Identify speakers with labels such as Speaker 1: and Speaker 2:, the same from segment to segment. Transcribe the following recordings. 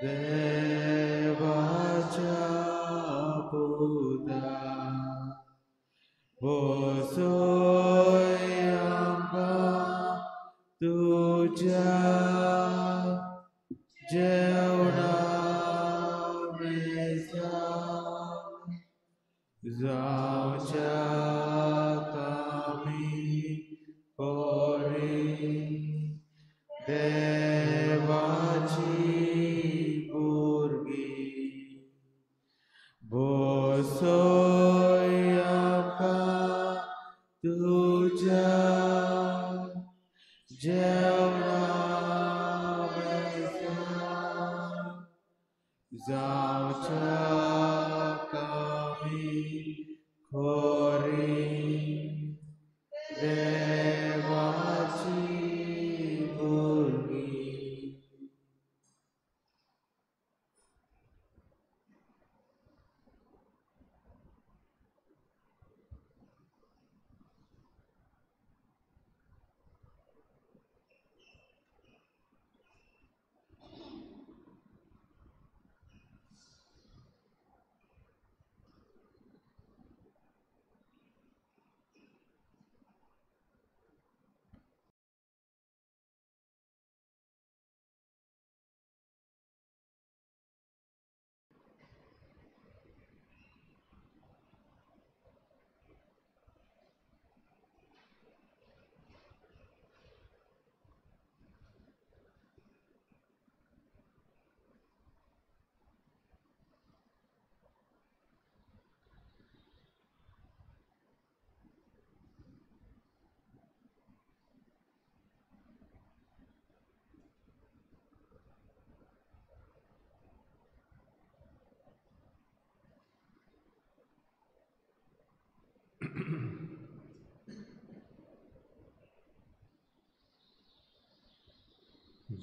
Speaker 1: देवाच्या पुता बसोय आमकां तुज्या जेवणा मेजाक जावच्याक आमी कोरी देवाची भुरगीं बसोय आमकां तुज्या जेवणा मेजाक जावच्याक आमी खोरी देवाची भुरगीं.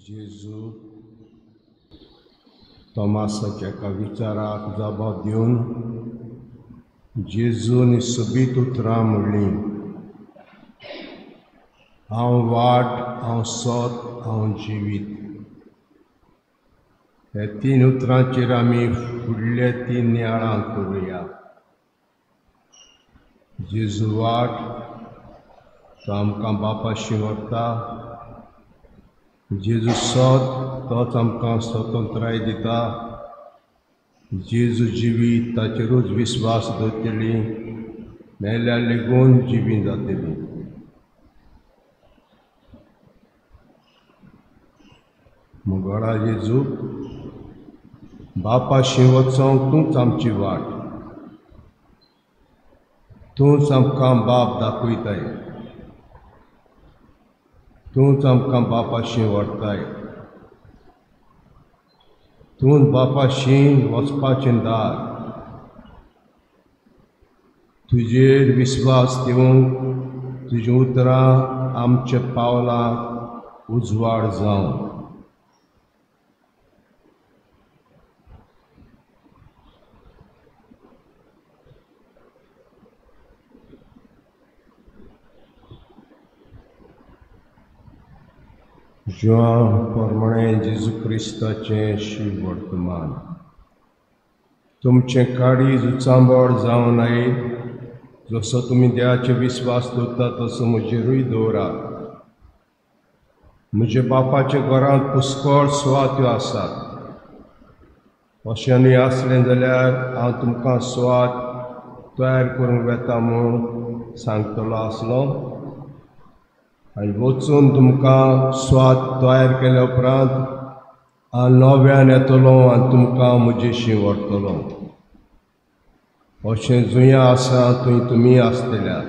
Speaker 2: जेजू तोमासाच्या एका विचाराक जबाब दिवन जेजून सोबीत उतरां म्हणलीं. हांव वाट, हांव सोत, हांव जिवीत. हे 3 उतरांचेर आमी फुडले 3 नियाळां करुया. जेजू वाट, तो आमकां बापाशी व्हरता. जेजू सोत, तोच आमकां स्वतंत्राय दिता. जेजू जिवीत, ताचेरूच विस्वास दवरतली मेल्यार लेगून जिवी जातली. मुगोडा जेजू, बापाशी वचोंक तूंच आमची वाट. तूंच आमकां बाप दाखयताय. तूंच आमकां बापाशी व्हरताय. तूंच बापाशी वचपाचें दार. तुजेर विस्वास दिवंक तुजीं उतरां आमच्या पावलांक उजवाड जावं. जुआं पोरमणें जेजू क्रिस्ताचें शीव वर्तमान. तुमचें काळीज उचांबळ जावं नये. जसो तुमी देवाचेर विस्वास दवरता तसो म्हजेरूय दवरात. म्हज्या बापाच्या घरांत पुष्कळ सुवात्यो आसात. अशें न्ही आसलें जाल्यार हांव तुमकां सुवात तयार करूंक वेता म्हूण सांगतलो आसलो. आनी वचून तुमकां सुवात तयार केल्या उपरांत हांव नव्यान येतलो आनी तुमकां म्हजेशी व्हरतलो. अशें जुंया आसा थंय तुमी आसतल्यात.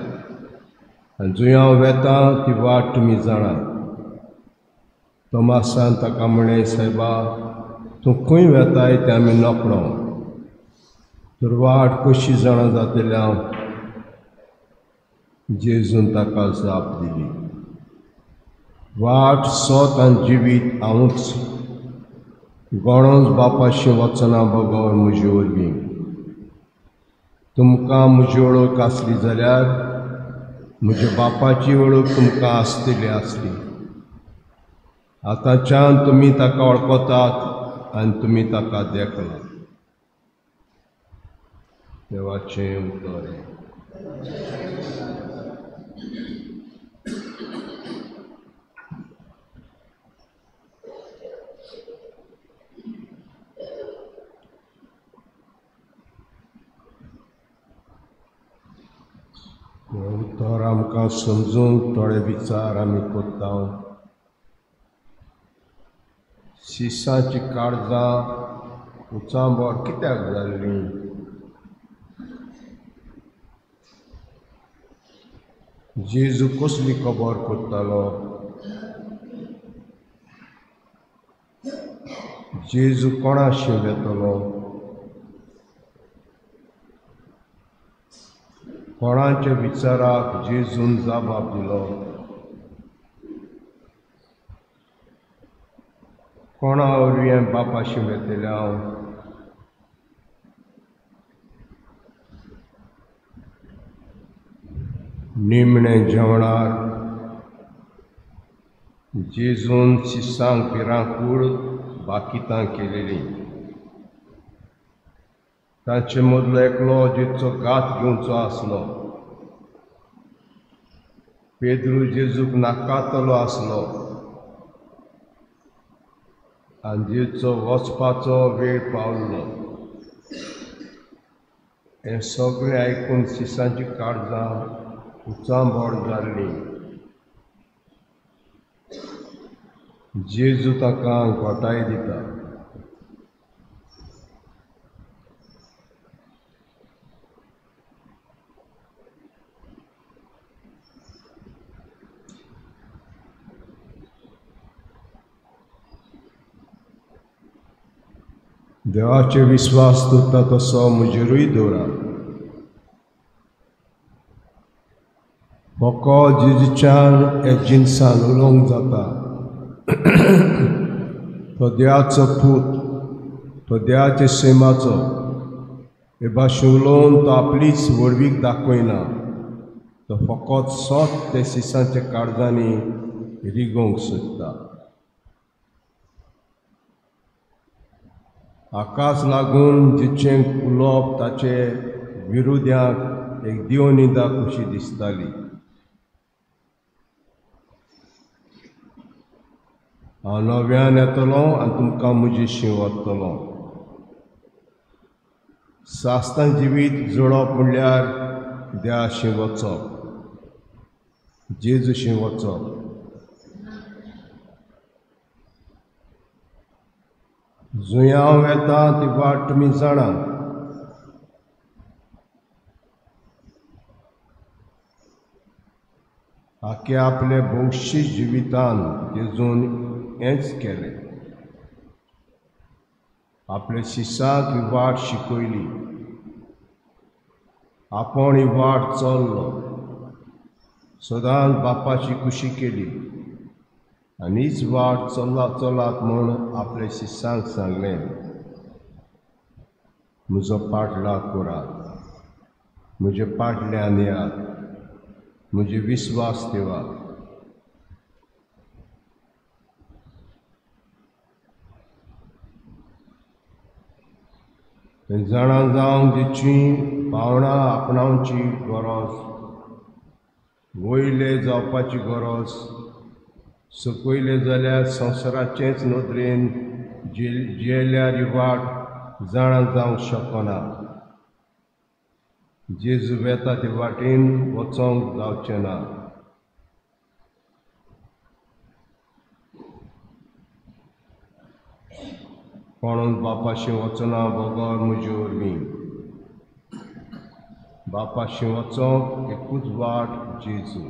Speaker 2: आनी जंय हांव वेतां ती वाट तुमी जाणात. तोमासान ताका म्हळें, सायबा, तूं खंय वेताय तें आमी नकळो. तर वाट कशी जाणा जातली हांव? जेजून ताका जाप दिली. वाट, सोत आनी जिवीत हांवूच. गणोच बापाशी वचना बगोर म्हजे वरवीं. तुमकां म्हजी वळख आसली जाल्यार म्हज्या बापाची वळख तुमकां आसतली आसली. आतांच्यान तुमी ताका वळखतात आनी तुमी ताका देखला. देवाचें उतर. उतर आमकां समजूंक थोडे विचार आमी कोत्ता. शिसांची काळजां उचांबोर कित्याक जाल्लीं? जेजू कसली खबर कोत्तालो? जेजू कोणाशी वेतलो? कोणाच्या विचाराक जेजून जबाब दिलो? कोणा वरवीं बापाशी वेतले हांव? निमणे जेवणार जेजून शिसांक भिरांकूड बाकितां केलेली. तांचे मदलो एकलो जेचो गात घेवचो आसलो. पेद्रू जेजूक नाकारतलो आसलो आनी जेजूचो वचपाचो वेळ पावल्लो. हें सगळें आयकून शिसांची काळजां उचांबोर जाल्लीं. जेजू ताका घोटाय दिता. देवाचे विस्वास दवरता तसो म्हजेरूय दवरा. फकत जेजूच्यान हे जिनसान उलोवंक जाता. तो देवाचो पूत, तो देवाचे सैमाचो. हे भाशेन उलोवन तो आपलीच वडवीक दाखयना. तो फकत सोत ते शिसांच्या काळजांनी रिगोवंक सोदता. हाकाच लागून जेचें उलोवप ताचे विरोध्यांक एक दिवनिदा कशी दिसताली. हांव नव्यान येतलों आनी तुमकां म्हजेशी व्हरतलों. सास्तां जिवीत जोडप म्हणल्यार देवाशी वचप, जेजूशी वचप. जंय हांव येता ती वाट तुमी जाणा. आखे आपले भौशीक जिवितान जेजून हेंच केलें. आपल्या शिसांक ही वाट शिकयली. आपूण ही वाट चल्लो. सदांच बापाची खुशी केली आनी हीच वाट चलात म्हूण आपल्या शिसांक सांगलें. म्हजो पाटलाव करात, म्हजे पाटल्यान येयात, म्हजे विस्वास ठेवात. जाणां जावंक जेची भावना आपणावची गरज, वयले जावपाची गरज, सकयले जाल्यार संवसाराचेच नदरेन जियेल्यार ही वाट जाणां जावंक शकना. जेजू वेता ते वाटेन वचोंक जावचें ना. कोणूच बापाशी वचना बगर म्हजे वरवीं. बापाशी वचोंक एकूच वाट जेजू.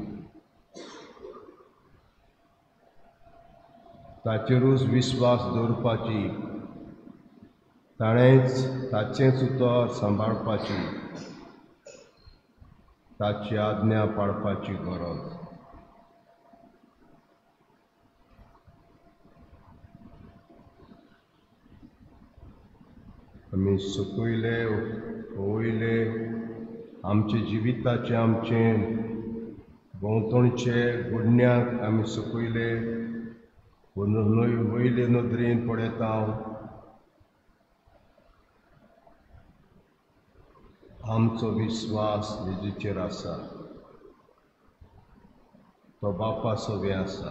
Speaker 2: ताचेरूच विस्वास दवरपाची. ताचेंच उतर सांबाळपाची. ताची आज्ञा पाळपाची गरज. आमी सकयले वयले आमचे जिविताचे आमचे भोंवतणचे गुडण्यांक आमी सकयले वयले नदरेन पळयता. आमचो विश्वास जेजूचेर आसा, तो बापा सोबी आसा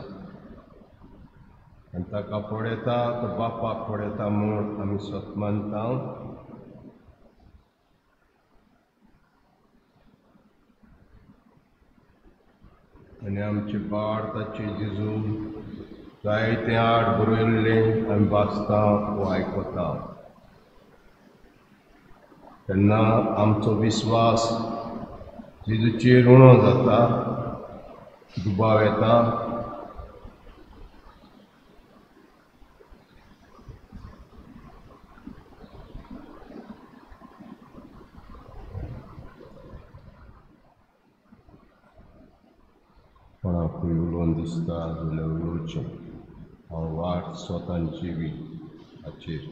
Speaker 2: आनी ताका पळयता तो बापाक पळयता म्हूण आमी स्वत मानता. आनी आमचे भारताचे जेजू जायते आड बरयल्लें आमी वाचता वो आयकता तेन्ना आमचो विश्वास जेजूचेर उणो जाता, दुबाव येता. कोणाकूय उलोवन दिसता जाल्यार उलोवचें. हांव वाट स्वतान जिवी हाचेर.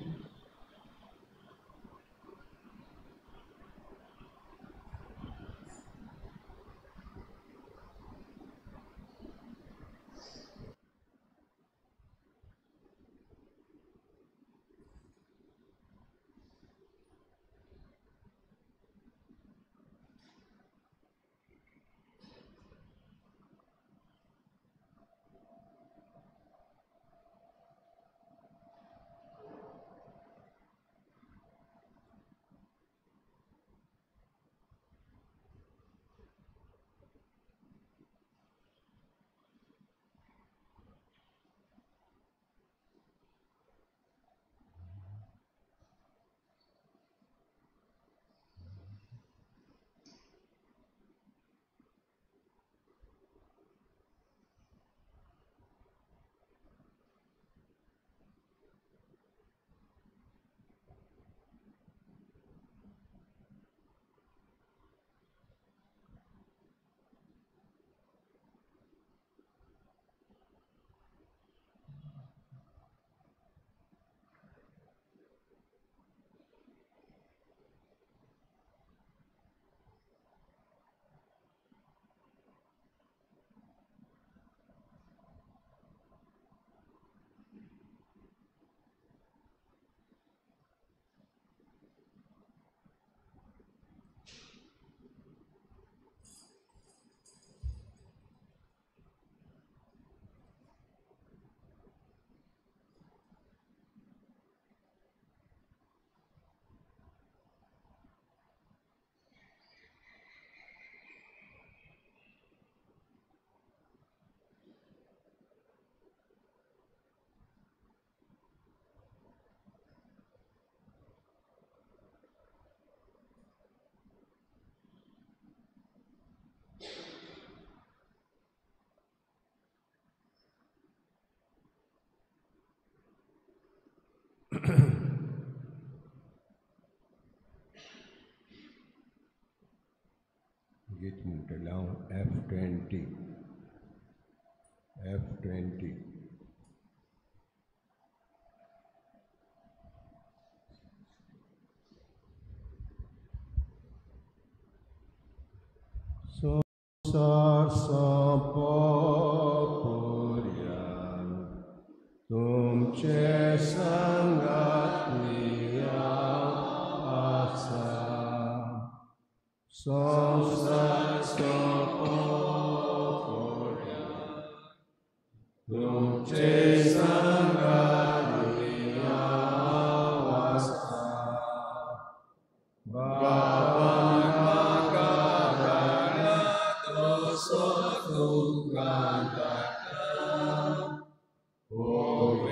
Speaker 2: गीत म्हणटलें हांव F20. संसार सोंपोपर्यान तुमचे संगाती आसा. संसार सोंपोपर्यान तुमचे संगाती आसा. बापान म्हाका धाडला तसो तुका धाडटा. पवित्रान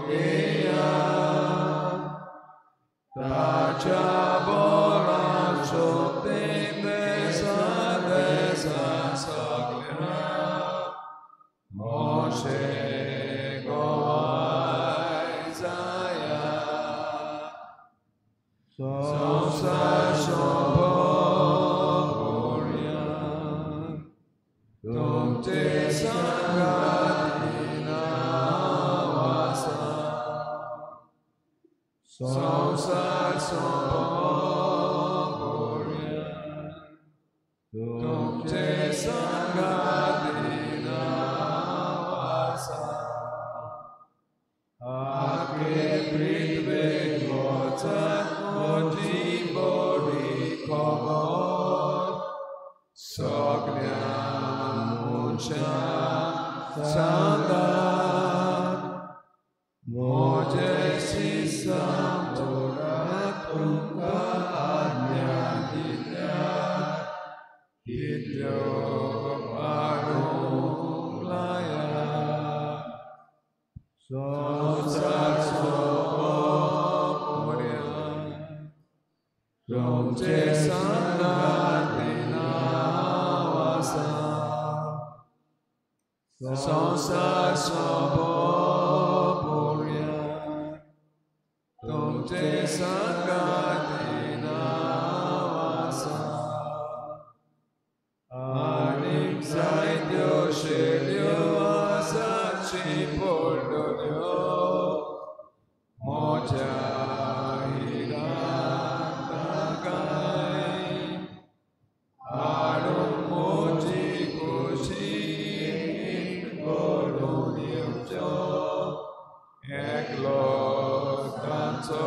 Speaker 2: घेया ताच्या बोलांचो बेसा सगळ्या मोशे गोवाय जाया. संसार सोंपोपर्यान तुमचे संगाती आसा. संसार सोंपोपर्यान तुमचे संगाती आसा. आखे पृथ्वेक वचत
Speaker 1: सांगात मोजेसी समोरात तुमकां आज्ञा दिल्यार कित्यो पाडूंक लाया संवसार सोंपोपर्यंत तुमचे संगातीन हांव आसां संवसार सोंपोपर्यंत तुमचे संगातीन हांव आसां आनीक जायत्यो शेल्यो आसाची पडटल्यो म्हज्या हिरांत ताकाय हाडून म्हजी खोशी घडोवन येवच्यो एकलो तांचो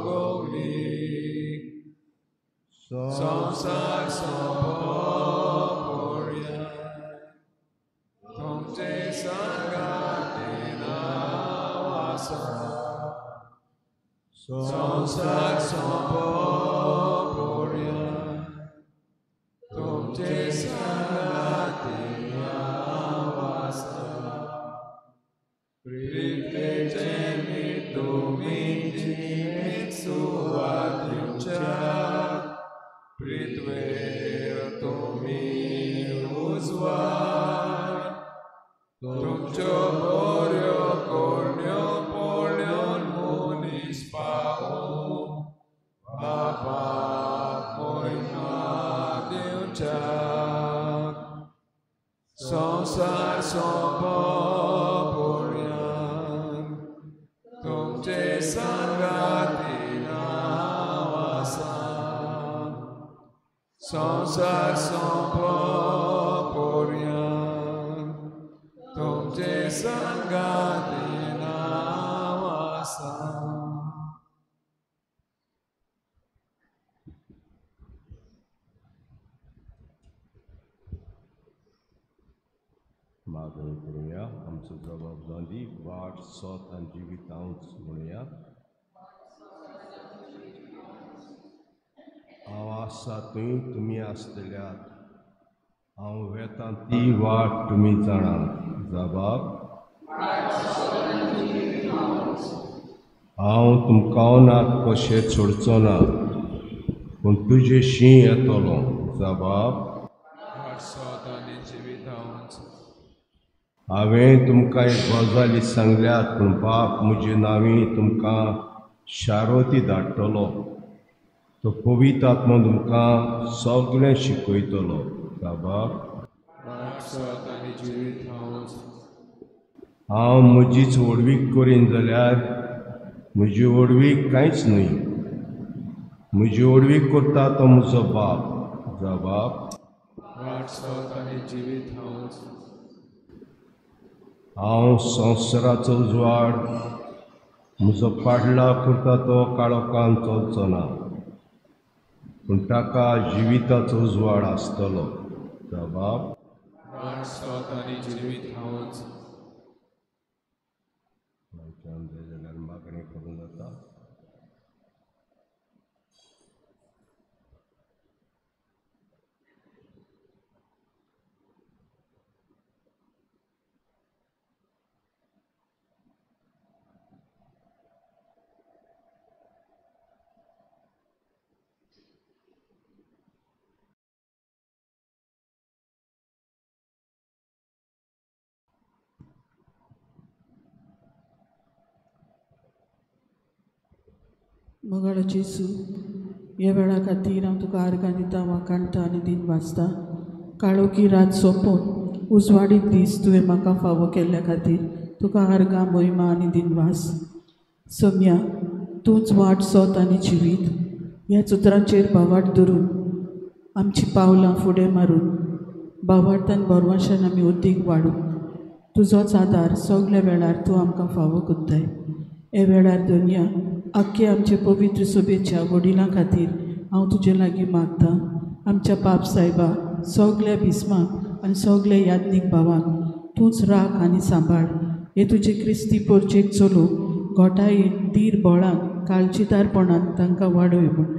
Speaker 1: गवळीक संवसार सोंपोपर्यंत तुमचे संगातीन हांव आसां संवसार सोंपोपर्यंत तुमचे संगातीन हांव आसां प्रितेचे मीठ तुमी जिणेंत सुवात दिवच्या पृथ्वेर तुमी उजवाड तुमच्यो बऱ्यो कोण्यो पळोवन मनीस पावून बापाक महिमा दिवच्याक संवसार सोंपोपर्यंत तुमचे संगातीन हांव आसां संवसार सोंपोपर्यंत तुमचे संगातीन हांव आसां
Speaker 2: मागणी करूया आमचो जबाब जांदी वाट सोत आनी जिवितांच म्हणुया हांव आसा थंय तुमी आसतल्यात हांव वेता ती वाट तुमी जाणात जबाब हांव तुमकां नात कशें सोडचो ना पूण तुजें शीं येतलो जबाब हांवें तुमकां एक गजाली सांगल्यात पूण बाप म्हजे नांवी तुमकां शारोती धाडटलो तो पवित्र आत्मा तुमकां सगळें शिकयतलो बाब हांव म्हजीच वडवीक करीन जाल्यार म्हजी वडवीक कांयच न्हय म्हजी वडवीक करता तो म्हजो बाप जबाब हांव संवसाराचो उजवाड म्हजो पाडला करता तो काळोखान चलचो ना पूण ताका जिविताचो उजवाड आसतलो जबाब जाल्यार मागणी करूं जाता
Speaker 3: मोगाळ जेसू ह्या वेळा खातीर हांव तुका आर्गां दिता वाकाणटा आनी दिन वाचता काळोखी रात सोंपोवन उजवाडीत दीस तुवें म्हाका फावो केल्ल्या खातीर तुका आर्गां महिमा आनी दिनवास सोम्या तूंच वाट सोत आनी जिवीत ह्या उतरांचेर भावार्थ धरून आमची पावलां फुडें मारून भावार्थान बोरवाशान आमी उद्देग वाडूं तुजोच आदार सगल्या वेळार तूं आमकां फावो कोत्ताय हे वेळार दोनया आख्खे आमचे पवित्र सभेच्या वडिलां खातीर हांव तुजे लागीं मागतां आमच्या पाप सायबा सगल्या भिस्मांक आनी सगल्या याज्ञीक भावांक तूंच राख आनी सांबाळ. हे तुजे क्रिस्ती पोरचेक चलूंक घोटायेन धीर बळान काळजीदारपणान तांकां वाडय म्हूण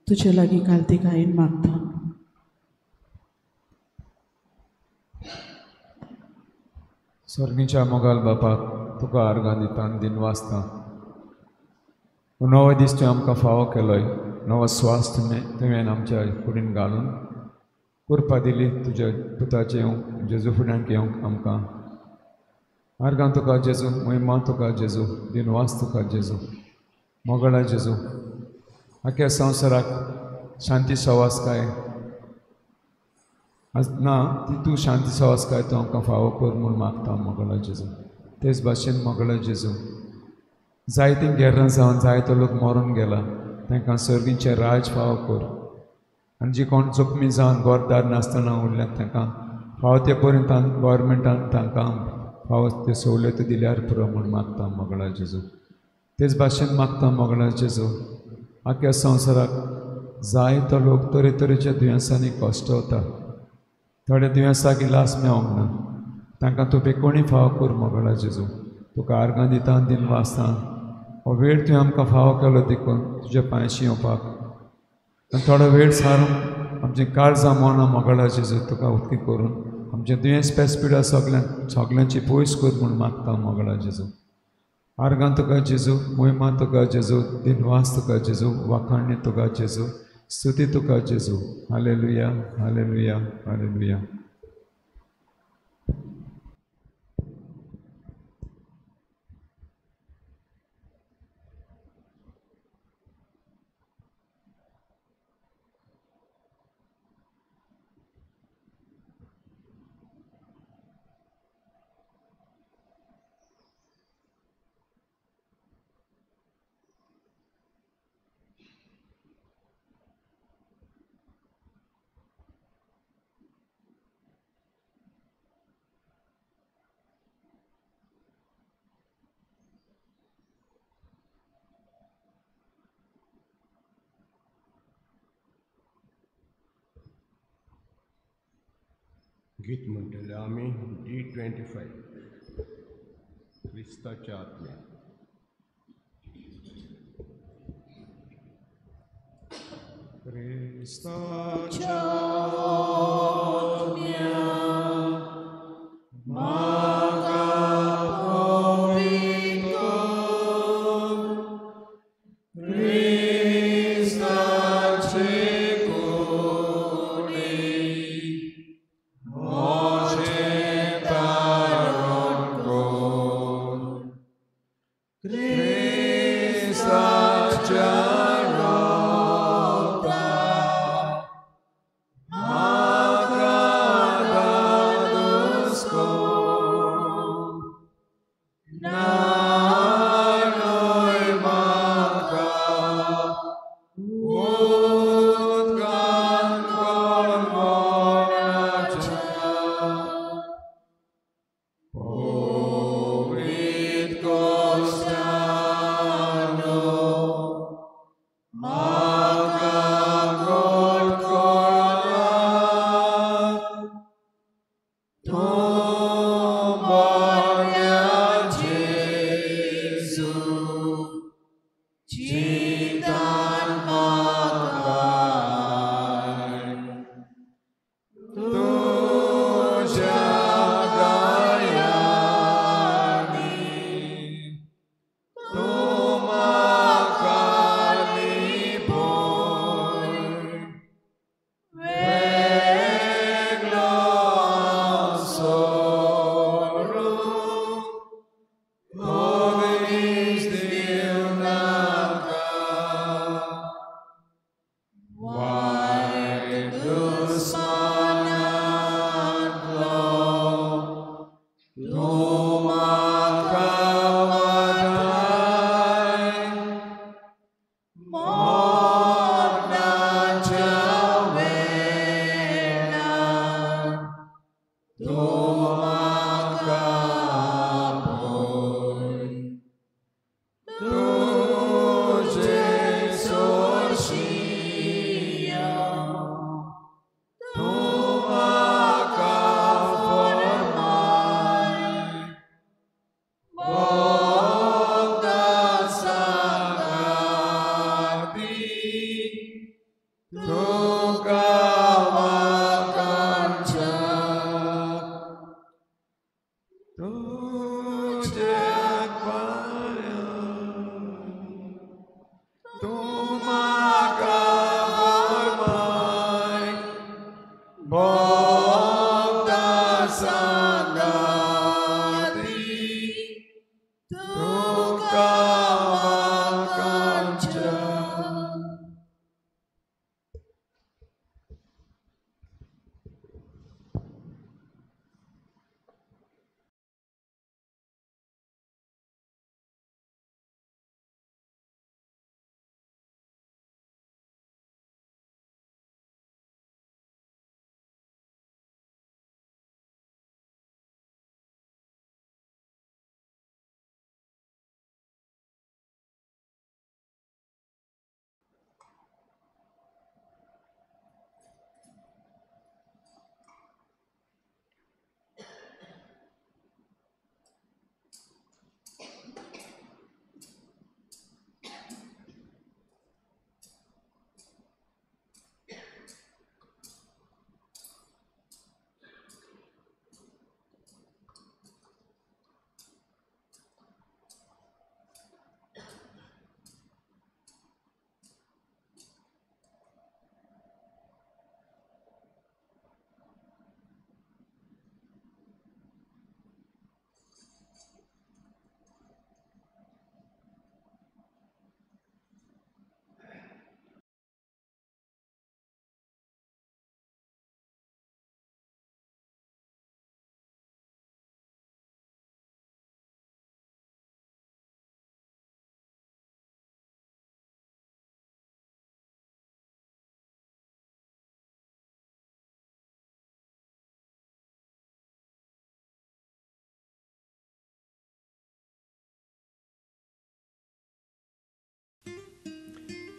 Speaker 3: तुजे लागीं कालतिकायेन मागता.
Speaker 1: स्वर्गीच्या मोगाल बापाक तुका आर्गां दिता आनी दिन वाचता. नवो दीस तुवें आमकां फावो केलोय, नवो स्वास तुवें आमच्या फुडें घालून कुरपा दिली तुज्या पुताचे येवंक जेजू फुड्यान येवंक आमकां. आर्गां तुका जेजू, महिमा तुका जेजू, दिन वास तुका जेजू, मोगळा जेजू. आख्या संवसाराक शांती सवासकाय ना ती तूं शांती सवासकाय तूं आमकां फावो कर म्हूण मागता मोगळा जेजू. तेच भाशेन मोगळा जेजू जायतीं गेरां जावन जायतो लोक मरून गेला, तांकां सर्गीचें राज फावो कर. आनी जी कोण जखमी जावन गोरदार नासतना उरल्यात तांकां फावो ते पर्यंत गोवोरमेंटान तांकां फावो त्यो सवलती दिल्यार पुरो म्हूण मागता मोगळा जेजू. तेच भाशेन मागता मोगळा जेजू. आख्या संवसाराक जायतो लोक तरेतरेच्या दुयेंसांनी कश्टवता. थोड्या दुयेंसाक इलाज मेळोंक ना, तांकां तूं बेकोणी फावो कर मोगळा जेजू. तुका आर्गां दिता आनी दिन वाचता. हो वेळ तुवें आमकां फावो केलो देखून तुज्या पांयशी येवपाक. आनी थोडो वेळ सारून आमचें काळजां मोना मोगळा जेजू तुका उक्ती करून आमचें दुयेंस पेसपिडा सगल्यांची पयस कर म्हूण मागता मोगळा जेजू. आर्गां तुका जेजू, महिमा तुका जेजू, दिनवास तुका जेजू, वाखाणणी तुका जेजू, स्तुती तुका जेजू. Hallelujah, hallelujah, hallelujah.
Speaker 2: गीत म्हणटले आमी D25 क्रिस्ताच्या आत्म्यान.
Speaker 1: क्रिस्ताच्या
Speaker 2: Magada
Speaker 1: तुझे पाया तू मागा फरमाय भोगता संगती तुका वाकांच्या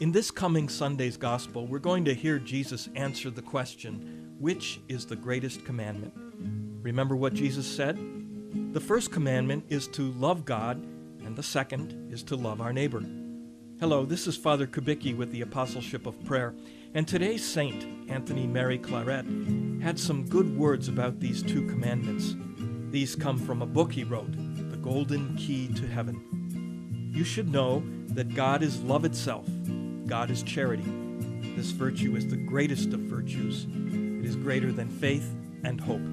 Speaker 4: In this coming Sunday's Gospel, we're going to hear Jesus answer the question, which is the greatest commandment? Remember what Jesus said? The first commandment is to love God, and the second is to love our neighbor. Hello, this is Father Kubicki with the Apostleship of Prayer, and today's saint, Anthony Mary Claret, had some good words about these two commandments. These come from a book he wrote, The Golden Key to Heaven. You should know that God is love itself. God is charity. This virtue is the greatest of virtues. It is greater than faith and hope.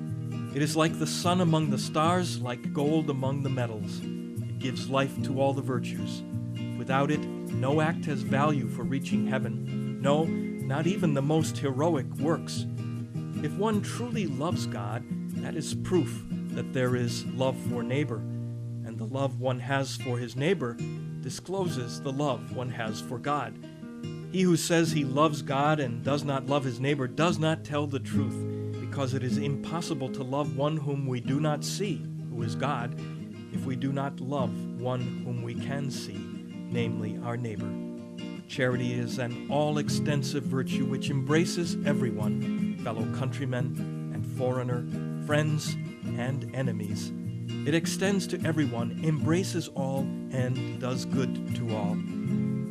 Speaker 4: It is like the sun among the stars, like gold among the metals. It gives life to all the virtues. Without it, no act has value for reaching heaven. No, not even the most heroic works. If one truly loves God, that is proof that there is love for neighbor, and the love one has for his neighbor discloses the love one has for God. He who says he loves God and does not love his neighbor does not tell the truth, because it is impossible to love one whom we do not see, who is God, if we do not love one whom we can see, namely our neighbor. Charity is an all-extensive virtue which embraces everyone, fellow countrymen and foreigner, friends and enemies. It extends to everyone, embraces all, and does good to all.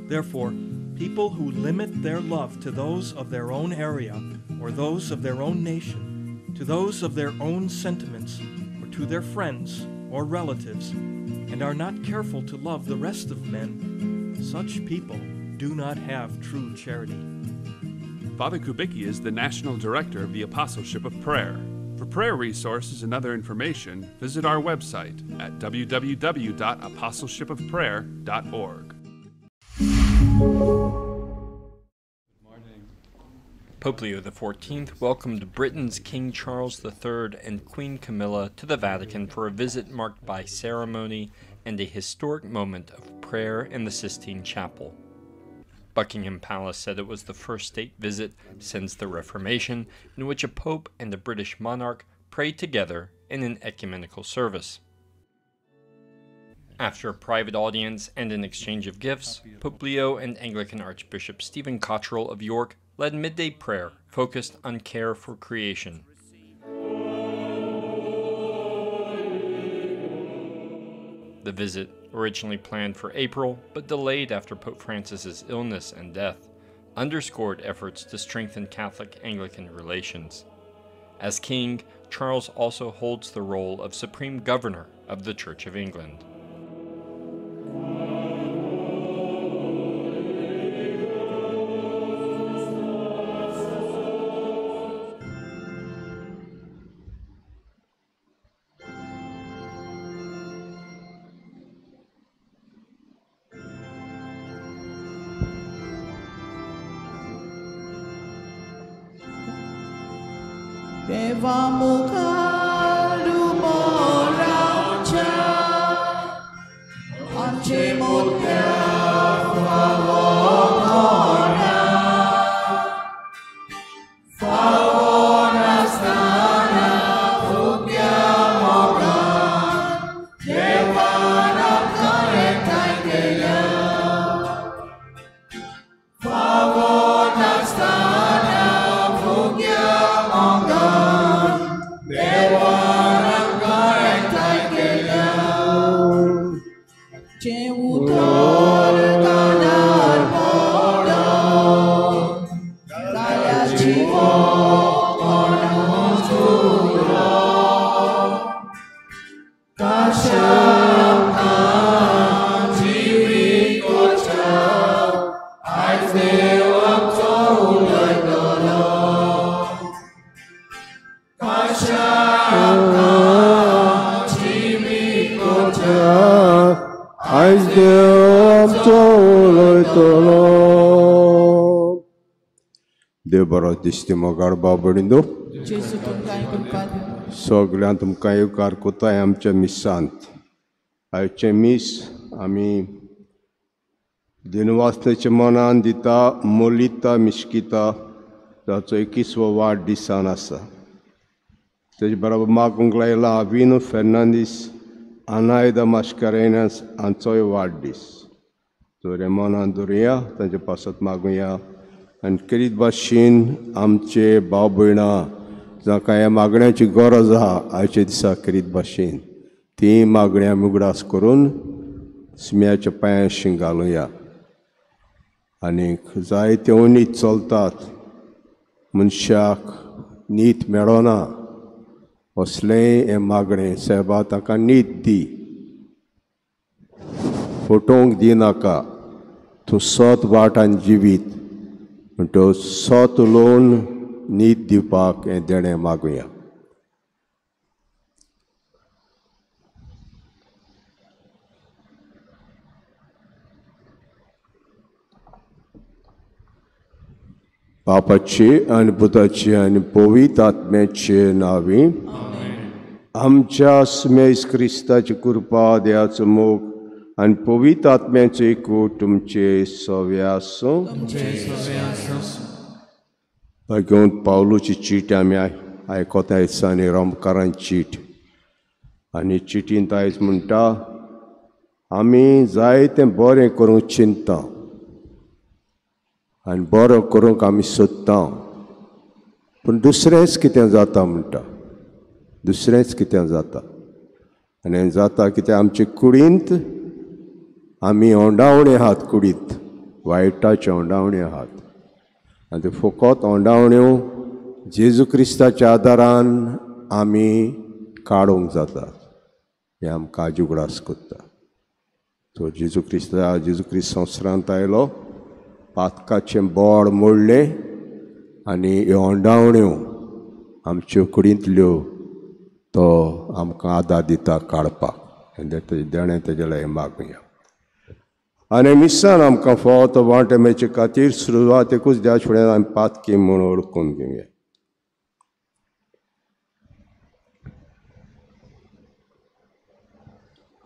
Speaker 4: Therefore, people who limit their love to those of their own area or those of their own nation, to those of their own sentiments, or to their friends or relatives, and are not careful to love the rest of men, such people do not have true charity.
Speaker 5: Father Kubicki is the National Director of the Apostleship of Prayer. For prayer resources and other information, visit our website at www.apostleshipofprayer.org.
Speaker 6: Pope Leo XIV welcomed Britain's King Charles III and Queen Camilla to the Vatican for a visit marked by ceremony and a historic moment of prayer in the Sistine Chapel. Buckingham Palace said it was the first state visit since the Reformation in which a pope and a British monarch prayed together in an ecumenical service. After a private audience and an exchange of gifts, Pope Leo and Anglican Archbishop Stephen Cottrell of York led midday prayer focused on care for creation. The visit, originally planned for April but delayed after Pope Francis's illness and death, underscored efforts to strengthen Catholic-Anglican relations. As king, Charles also holds the role of Supreme Governor of the Church of England.
Speaker 2: दिसतीमो गाडबा बडिंदो सगळ्यांक तुमकां येवकार कोताय आमच्या मिसांत आयचे मीस आमी दिनवासतेच्या मनान दिता मोलिता मिश्किता ताचो 21वो वाडदिसान आसा तेजे बरोबर मागूंक लायला आविनो फेर्नांदीस आनायदा मास्कारेनास हांचोय वाडदीस जोरे मनान दवरुया तांचे पासत मागुया आनी करीत भाशेन आमचे भाव भयणां जाका ह्या मागण्याची गरज आहा आयच्या दिसा करीत भाशेन ती मागणी आमी उगडास करून स्म्याच्या पांयाशी घालुया आनीक जायते उणीत चलतात मनशाक नीत मेळना असलें हें मागणें सायबा ताका नीत दी फटोवंक दिनाका तूं सत वाटान जिवीत म्हणटो सत उलोवन नीत दिवपाक हें देणें मागुया बापाचे आनी पुताचे आनी पवित्र आत्म्याचे नांवी आमच्या स्मेस क्रिस्ताची कृपा देवाचो मोग आनी पवित्र आत्म्याचो एकूट तुमचे सव्या आसूं घेवन पावलूची चीट आमी आयकोता दिसा आनी रोमकारांची चीट आनी चिटींत आयज म्हणटा आमी जायतें बरें करूंक चिंतता आनी बरो करूंक आमी सोदता पूण दुसरेंच कितें जाता म्हणटा दुसरेंच कितें जाता आनी हें जाता कितें आमचे कुडींत आमी ओंडावणे आहात कुडींत वायटाचे ओंडावणे आहात आनी ते फकत ओंडावण्यो जेजू क्रिस्ताच्या आदारान आमी काडूंक जाता हें आमकां आज उगडास कोत्ता तो जेजू क्रिस्त संवसारांत आयलो पातकाचें बोड मोडलें आनी ह्यो ओंडावण्यो आमच्यो कुडींतल्यो तो आमकां आदार दिता काडपाक देणें तेजे लाय मागुया आनी मिसान आमकां फोत वांटेमेचे खातीर सुरवातेकूच देवाचे फुड्यान आमी पातकी म्हूण ओळखून घेवया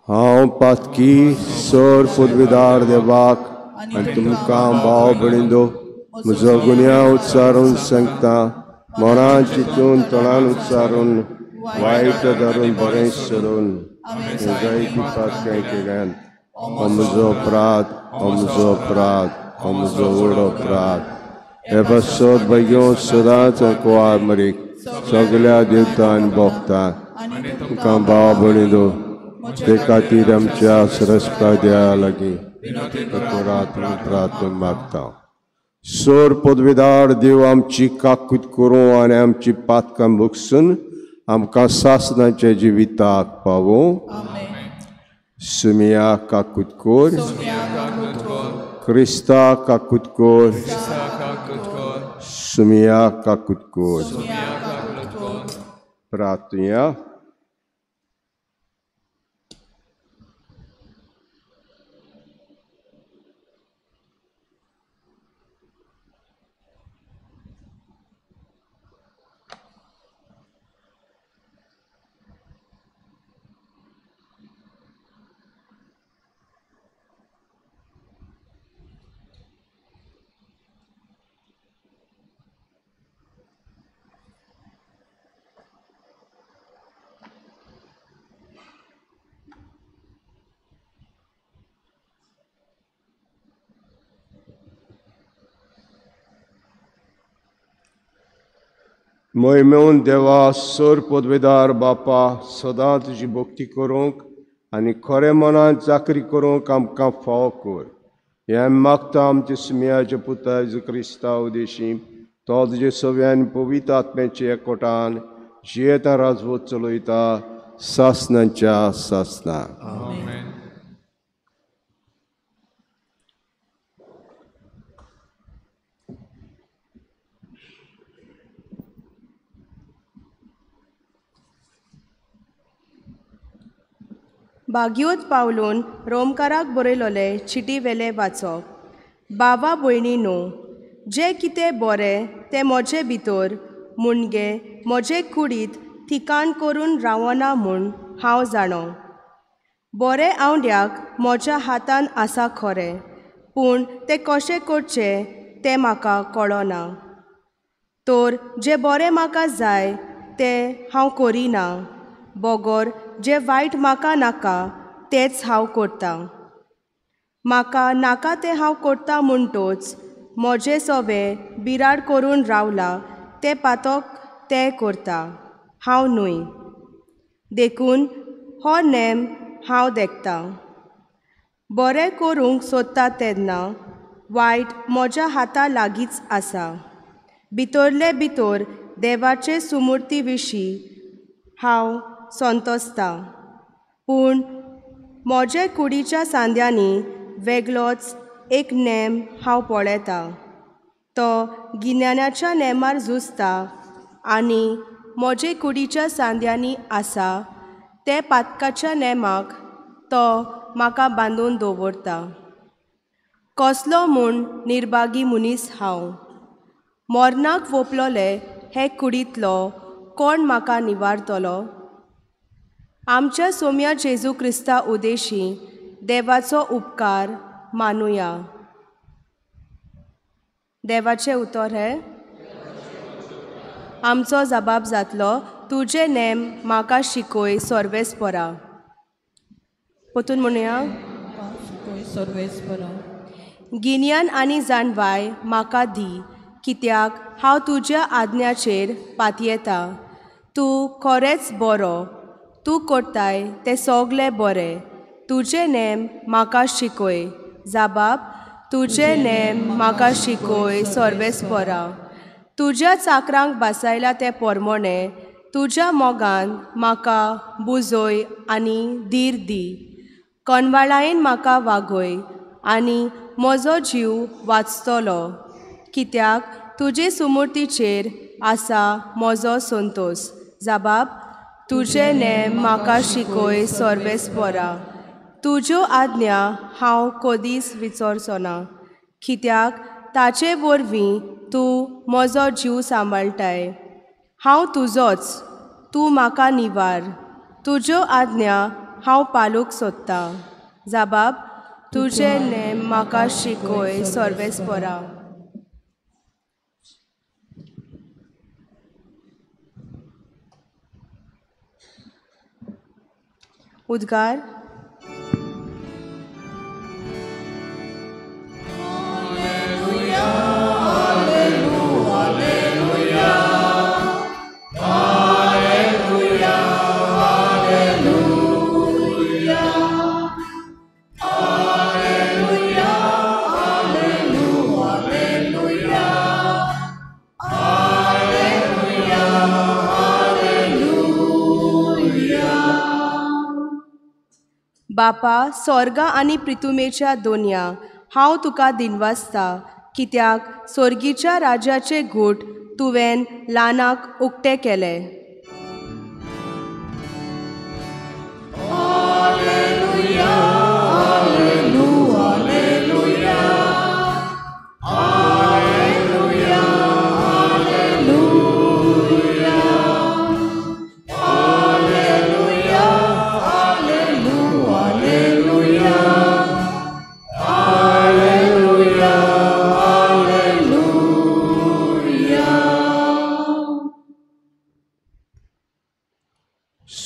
Speaker 2: हांव पातकी सर पदवीदार देवाक आनी तुमकां भाव भयणींनो म्हजो गुन्या उच्चारून सांगता मनान चिंतून तोंडान उच्चारून वायट धरून बरें सरून जायती पातकां केल्यान हो म्हजो अपराध हो म्हजो अपराध हो म्हजो व्हड अपराध हे बसत बेगीन सदांच कुवार मरीक सगळ्या देवतांनी भोगता तुमकां भाव भयणींनो ते खातीर आमच्या सरस्वत्या लागीं प्रार्थना मागता सोर पदवीदार देव आमची काकूत करूं आनी आमची पातकां भोगसून आमकां सासणाचे जिविताक पावो सुमिया काकुतकोर क्रिस्ता काकुतकोर सुमिया काकुतकोर प्रार्थना मोहिमेन देवा सोर पदवेदार बापा सदां तुजी भक्ती करूंक आनी खरे मनान चाकरी करूंक आमकां फाव कर हें मागता आमच्या सुमियाच्या पुता जेजू क्रिस्ता उदेशी तो तुजे सव्यान पवित्र आत्म्याचे एकवटान जियेता राजवत चलयता सासनांच्या सासना
Speaker 7: बाग्योत पावलून रोमकाराक बरयलोले चिटी वेले वाचप बाबा भयणीनो जे कितें बरें तें म्हजे भितर मुणगे म्हजे कुडींत ठिकाण करून रावना म्हूण हांव जाणो बरें आवड्याक म्हज्या हातान आसा खरें पूण तें कशें करचें तें म्हाका कळना तर जें बरें म्हाका जाय तें हांव करिना बोगोर जें वायट म्हाका नाका तेंच हांव करतां म्हाका नाका तें हांव करतां म्हणटोच म्हजें सवें बिराड करून रावलां तें पातोक तें करता हांव न्हय देखून हो नेम हांव देखतां बरें करूंक सोदता तेन्ना वायट म्हज्या हाता लागींच आसा भितरले भितर देवाचे सुमूर्ती विशीं हांव संतोसता पूण म्हजे कुडीच्या सांद्यांनी वेगळोच एक नेम हांव पळयता तो गिन्यानाच्या नेमार झुजता आनी म्हजे कुडीच्या सांद्यांनी आसा ते पातकाच्या नेमाक तो म्हाका बांदून दवरता कसलो म्हूण निर्भागी मनीस हांव मरणाक वोपलोले हे कुडींतलो कोण म्हाका निवारतलो आमच्या सोम्या जेजू क्रिस्ता उदेशी देवाचो उपकार मानुया देवाचें उतर हे आमचो जबाब जातलो तुजे नेम म्हाका शिकोय सर्वेस्परा पोतून म्हणुया
Speaker 3: सर्वेस्परा
Speaker 7: गिन्यान आनी जाणवाय म्हाका दी कित्याक हांव तुज्या आज्ञाचेर पातयेता तूं खरेंच बरो तूं करताय तें सगलें बरें तुजें नेम म्हाका शिकोय जाबाब तुजें नेम म्हाका शिकोय सर्वेस्परा तुज्या चाकरांक बसयला ते पोरमोणे तुज्या मोगान म्हाका बुजोय आनी धीर दी कणवाळायेन म्हाका वागोय आनी म्हजो जीव वाचतलो कित्याक तुजे सुमूर्तीचेर आसा म्हजो संतोश जाबाब तुजे नेम म्हाका शिकोय सर्वेस्परा तुज्यो आज्ञा हांव कधीच विसरचो ना कित्याक ताचे वरवीं तूं म्हजो जीव सांबाळटाय हांव तुजोच तूं म्हाका निवार तुज्यो आज्ञा हांव पालूंक सोदतां जाबाब तुजे नेम म्हाका शिकोय सर्वेस्परा उद्गार बापा स्वर्गा आनी पृथ्वीच्या दोनया हांव तुका दिनवासता, कित्याक स्वर्गीच्या राज्याचे घोट तुवें ल्हानाक उक्ते केले.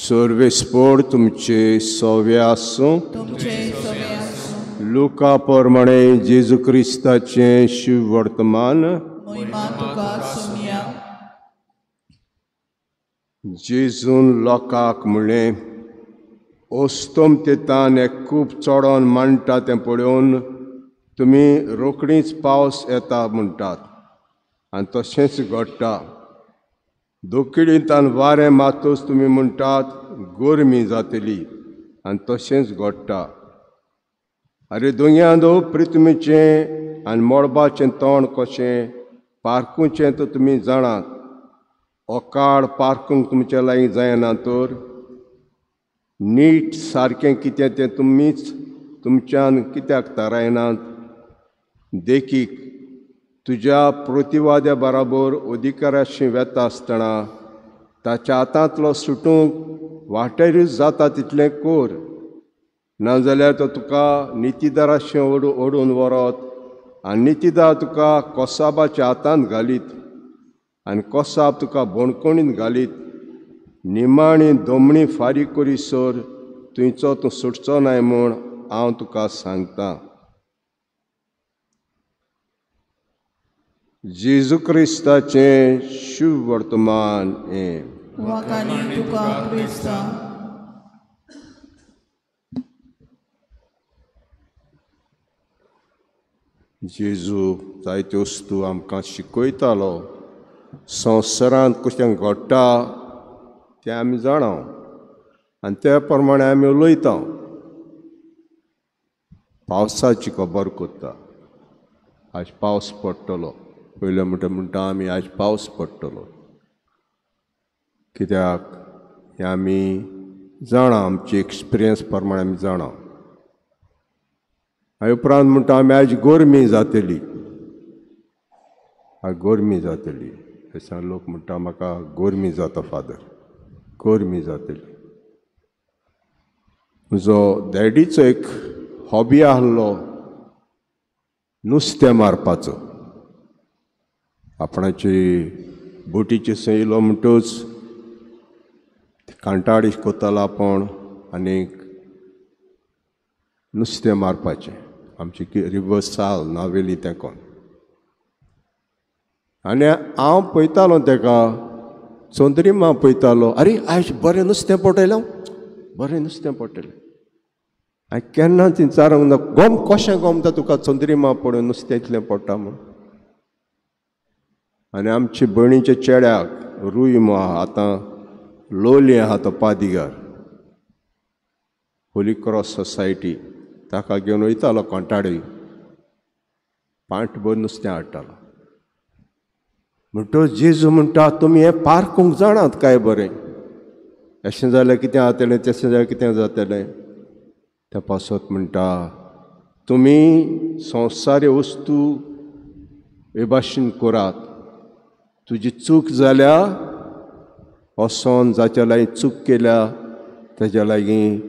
Speaker 2: सर्वेस्पोर तुमचे सवे आसूं. लुका प्रमाणे जेजू क्रिस्ताचें शुभ वर्तमान. जेजून लोकांक म्हणलें, ओस्तोम तेतान एक खूब चोडोन मांडटा तें पळोवन तुमी रोखडीच पावस येता म्हणटात, आनी तशेंच घडटा. दोखिडींतान वारें मातूस तुमी म्हणटात गरमी जातली, आनी तशेंच घडटा. अरे दोंग्यांदो पृथ्वीचें आनी मोडबाचें तोंड कशें पारखुचें तो तुमी जाणात. ओकाड पारखूंक तुमच्या लागीं जायना तर नीट सारकें कितें तें तुमीच तुमच्यान कित्याक थारायनात. देखीक तुज्या प्रतिवाद्या बराबर अधिकाराशी वेता आसतना ताच्या हातांतलो सुटूंक वाटेरूच जाता तितलें कर, नाजाल्यार तो तुका नितीदाराशें ओडून व्हरत आनी नितीदार तुका कोसाबाच्या हातांत घालीत आनी कोसाब तुका बोणकोणींत घालीत. निमाणी दोमणी फारीक करीसर थंयचो तूं सुटचो नाय म्हूण हांव तुका सांगतां. जेजू क्रिस्ताचें शुभ वर्तमान हें. जेजू जायत्यो वस्तू आमकां शिकयतालो. संवसारांत कशें घडटा तें आमी जाणां आनी त्या प्रमाणे आमी उलयता. पावसाची खबर करता, आज पावस पडटलो. पयलें म्हणटा आमी आज पावस पडटलो, कित्याक हें आमी जाणां, आमची एक्सपिरियन्स प्रमाणे आमी जाणां. हांवें उपरांत म्हणटा आमी आज गरमी जातली, आज गरमी जातली. अशें लोक म्हणटा म्हाका गरमी जाता फादर, गरमी जातली. म्हजो डॅडीचो एक हॉबी आहलो नुस्तें मारपाचो. आपणाची बोटीचे सयलो म्हणटूच कांटाळी कोतालो आपूण आनीक नुस्तें मारपाचें. आमची रिवर साल नावेली तेकोन. आनी हांव पळयतालो तेका, चोंदरीमा पळयतालो, अरे आयज बरें नुस्तें पडटलें, बरें नुस्तें पडटलें. हांवें केन्ना ती विचारूंक ना, गोम कशें गोमता तुका चोंदरीमा पडून नुस्तें इतलें पडटा म्हूण. आनी आमच्या भयणीच्या चेड्याक रूय मो आहा, आतां लोलये आहा तो पादिगार, होली क्रॉस सोसायटी, ताका घेवन वयतालो कोंटाळी, पांटभर नुस्तें हाडटालो. म्हणटच जेजू म्हणटा तुमी हें पारखूंक जाणात काय बरें, अशें जाल्यार कितें जातलें, तशें जाल्यार कितें जातलें. त्या पासत म्हणटा तुमी संवसारी वस्तू हे भाशेन करात. तुजी चूक जाल्या वोसोन जाच्या लागीं चूक केल्या तेज्या लागीं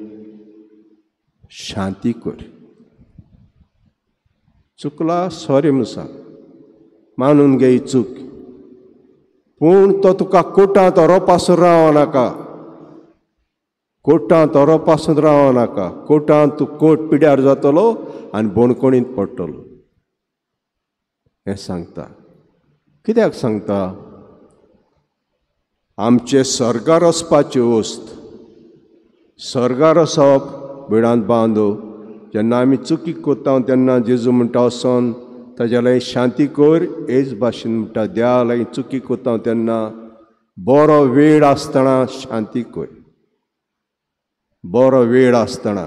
Speaker 2: शांती कर. चुकला सॉरी म्हूण सांग, मानून घे ही चूक. पूण तो तुका कोर्टांत व्हरोप पासून रावो नाका, कोर्टांत व्हरोप पासून रावो नाका. कोर्टांत तूं कोर्ट पिड्यार जातलो आनी बोणकोणींत पडटलो. हें सांगता. कित्याक सांगता? आमचे सर्गार वचपाची वस्त, सर्गार वचप बिडांत बांदू. जेन्ना आमी चुकी कोत्ता तेन्ना जेजू म्हणटा वचोन ताज्या लागीं शांती कर. हेच भाशेन म्हणटा देवा लागीं चुकी कोत्ता तेन्ना बरो वेळ आसतना शांती कर, बरो वेळ आसतना.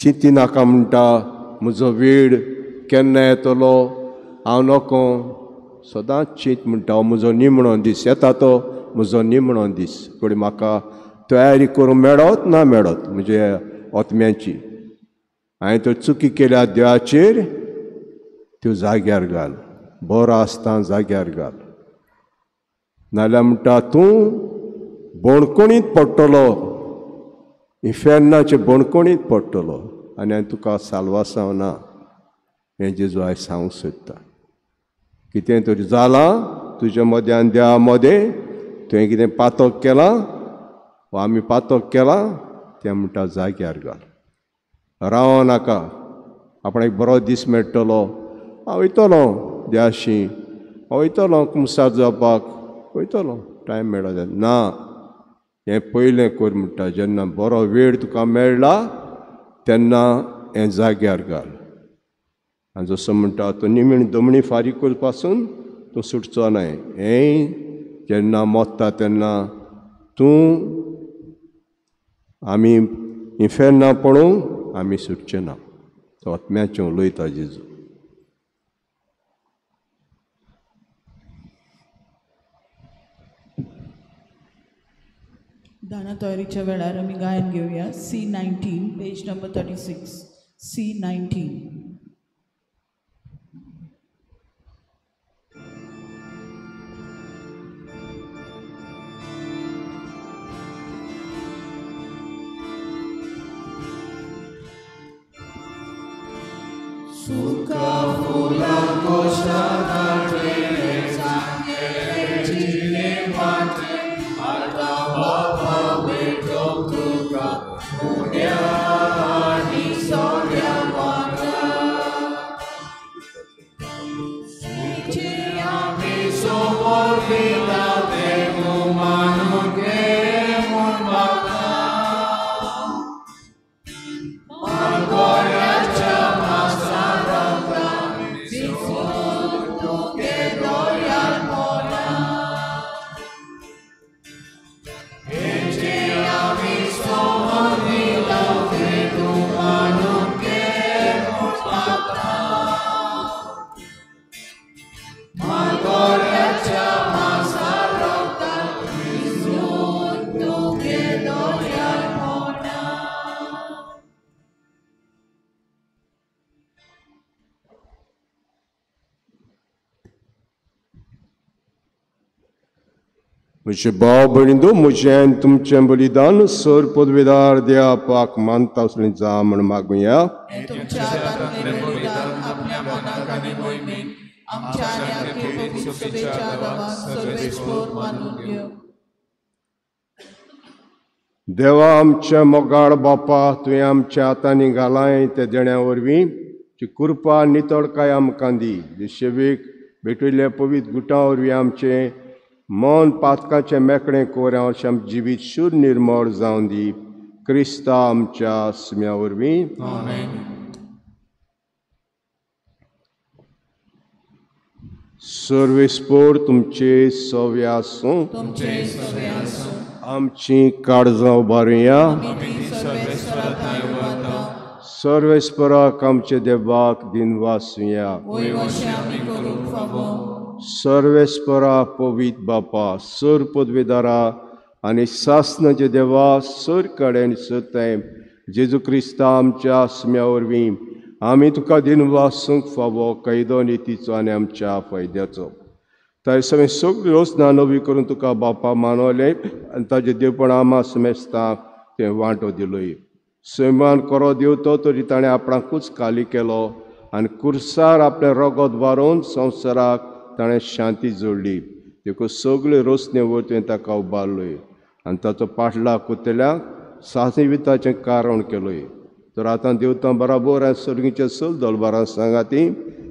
Speaker 2: चिंती नाका म्हणटा म्हजो वेळ केन्ना येतलो हांव नोको सदांच चिंत म्हणटा म्हजो निमणो दीस येता तो म्हजो निमणो दीस कोणी म्हाका तयारी करूंक मेळत ना मेळत म्हणजे ओतम्याची हांवें त्यो चुकी केल्या देवाचेर त्यो जाग्यार घाल बरो आसता जाग्यार घाल नाल्यार म्हणटा तूं बोणकोणीत पडटलो इफेर्नाचे बोणकोणीत पडटलो आनी हांवें तुका साल्वासांव ना हें जेजू हांवें सांगूंक सोदता कितें तरी जालां तुज्या मदें आनी देवा मदें तुवें कितें पातक केलां वा आमी पातक केलां तें म्हणटा जाग्यार घाल रावो नाका आपणाक बरो दीस मेळटलो हांव वयतलो देवाशी हांव वयतलो कुमसार जावपाक वयतलो टायम मेळ्ळो जाल्यार ना हें पयलें कर म्हणटा जेन्ना बरो वेळ तुका मेळ्ळा तेन्ना हें जाग्यार घाल आनी जसो म्हणटा तो निमणी दमणी फारीक करपा पासून तूं सुटचो न्हय हें जेन्ना मोत्ता तेन्ना तूं आमी इफेर्ना पळोवंक आमी सुटचे ना तो आत्म्याचें उलयता जेजू
Speaker 3: दाना तयारीच्या वेळार आमी गायन घेवया C19 page number 36 C19
Speaker 8: Suka fula costa cartere sangere cine mate alta baba betok tuka mulia di soria mata Suci ami somor vida de humano que mon mata Margoria chama म्हजे भाव भयणींनो म्हजें तुमचें बलिदान सर पदवेदार देवापाक मानता असलें जा म्हण मागुया देवा आमच्या मोगाळ बापा तुवें आमच्या हातांनी घालाय ते देण्या वरवीं ची कृपा नितळकाय आमकां दी सेवेक भेटयल्ल्या पवित्र गुटां वरवीं आमचें मन पातकाचें मेकळें कोर अशें आमचें जिवीत शुद्ध निर्मळ जावन दी क्रिस्ता आमच्या स्म्या वरवीं सर्वेस्पोर तुमचे सव्य आसूं आमची काळजां उबारुया सर्वेस्पराक आमचे देवाक दिनवासुया सर्वेस्परा पवित्र बापा सर पदवेदारा आनी सासणाचे देवा सर कडेन सताय जेजू क्रिस्ता आमच्या स्म्या वरवीं आमी तुका दिनवासूंक फावो कैदो नितीचो आनी आमच्या फायद्याचो ताचे सगळें सगळीं योजना नवी करून तुका बापा मानवलें आनी ताजे देवपण आमा समेस्तां तें वांटो दिलोय सैमान करो देवतो तरी ताणें आपणाकूच खाली केलो आनी कुर्सार आपलें रगत वारोवन संवसाराक ताणें शांती जोडली देखून सगळे रोसने वयर तुवें ताका उबारलोय आनी ताचो पाटलाक कुतेल्याक सासविताचें कारण केलोय तर आतां देवतां बराबर आनी सर्गीच्या सल दरबारां सांगाती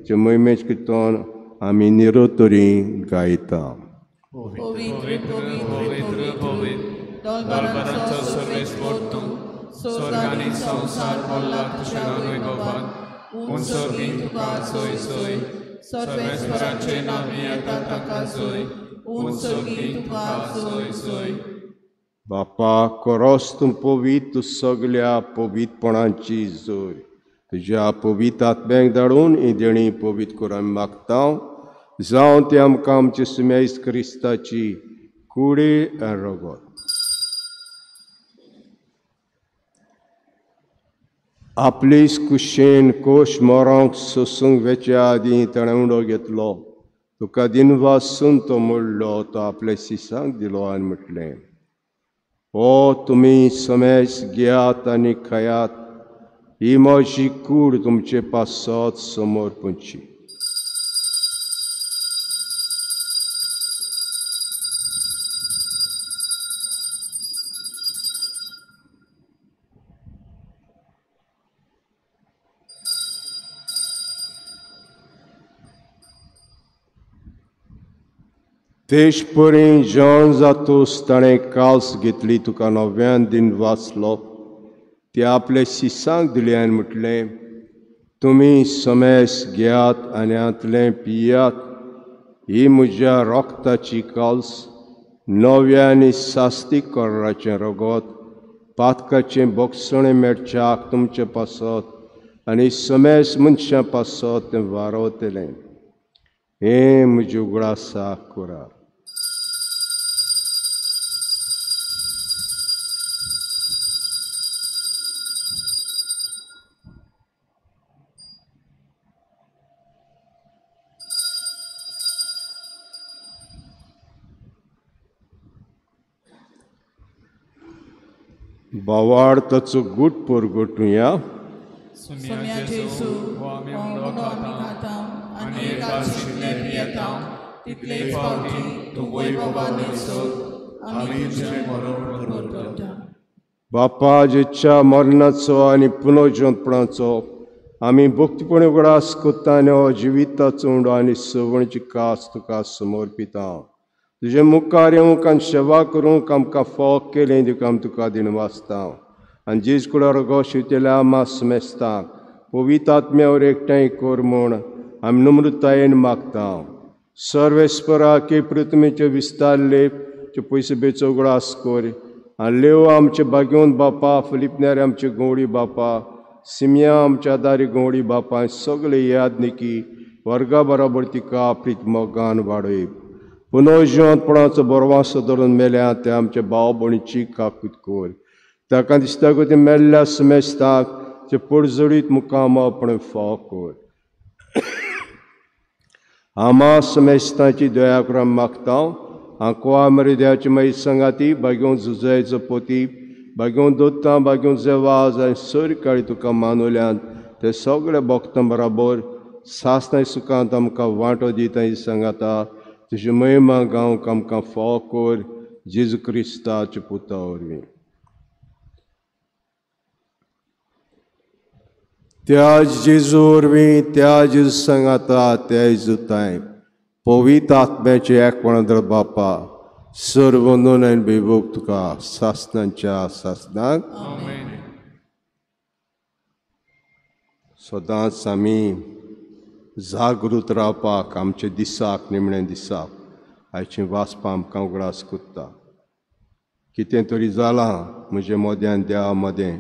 Speaker 8: जे महिमेच कितोन आमी निरोतरी गायता
Speaker 1: Sorgani संसार भरला तुझ्या वैभवान उंचोगी तुका सोय सोय सर्वेश्वराचे नामे येता ताका सोय उंचोगी तुका सोय सोय
Speaker 8: बापा खरोच तूं पवित्र, तूं सगळ्या पवित्रपणांची जोर. तुज्या पवित्र आत्म्याक धाडून ही देणी पवित्र करून मागता. जावं ती आमकां आमचे सुम्या येशू क्रिस्ताची कुडी रगत. आपलीच कुशेन कोश मोरांक सोसूंक वेच्या आदीं ताणें उंडो घेतलो. तुका दिनवासून तो मोडलो, तो आपल्या शिसांक दिलो आनी म्हटलें, ओ तुमी समेस घेयात आनी खायात, ही म्हजी कूड तुमचे पासत समोर पोंची. तेश परी जेवण जातूस ताणें काल्स घेतली, तुका नव्यान दिन वाचलो. ती आपल्या शिसांक दिली आनी म्हटलें, तुमी समेस घेयात आनी हातलें पियात, ही म्हज्या रोगताची काल्स, नव्या आनी सास्तीक कराराचें रगत, पातकाचें बोगसणें मेळच्याक तुमचे पासत आनी समेस मनशां पासत तें वारवतलें. हें म्हज्या उगडासाक करार. बोवाळ ताचो गूट परगटुया.
Speaker 3: सुम्या जेजू हो आमी खाता आनी एका शिगले पियेता, तितलेच फावटी तूं वैभवान येसोत आमी तुजें मरण करता.
Speaker 8: बापा जेच्या मरणाचो आनी पुनर्जन्मपणाचो आमी भक्तीपणी उगडास कोत्ता आनी हो जिविताचो उंडो आनी सवणीची कास तुका समर्पिता. तुजे मुखार येवंक आनी सेवा करूंक आमकां फोग केलें देखून आमी तुका दिनवासता. आनी जेज कुडार रगत शिंवतेल्या आमा समेस्ताक पवित्र आत्म्यावर एकठांय कर म्हूण आमी नम्रतायेन मागता. सर्वेस्परा के पृथ्वीचे विस्तारले पयस बेचो उगडास कर आनी लेव आमचे बागेवन बापा, फिलिपनार आमचे गवळी बापा, सिमिया आमच्या दारी गवळी बापा, सगळे यादनिकी वर्गा बरोबर तिका प्रीत मोगान वाडय. पुनर्जीवनपणाचो बरवासो धरून मेल्या ते आमचे भाव भयणीची काकूत कर. ताका दिसता गो ते मेल्ल्या समेस्ताक ते पडजडीत मुखाम आपण फाव कर. आमा समेस्ताची दया करून मागता. आंकवा मरिद्याची माई संगाती बागेवन झुजायचो पोती बागेवन दोत्ता बागेवन जेवाज आनी सर काळी तुका मानवल्यान ते सगळे भक्तां बरोबर सासनाय सुखांत आमकां वांटो दिता ही सांगाता. तुजी महिमा गावंक आमकां फाव कर जेजू क्रिस्ताच्या पुता वरवीं. त्या जेजू वरवीं, त्या जेजू सांगाता, त्या जेजुताय पवित्र आत्म्याचे एकवण बापा सर्व नोंद आनी बेभोग तुका सासनांच्या सासनाक सदांच आमी जागृत रावपाक आमच्या दिसाक निमणे दिसाक आयचें वाचपा आमकां उगडास कोत्ता. कितें तरी जालां म्हज्या मोद्यान देवा मदें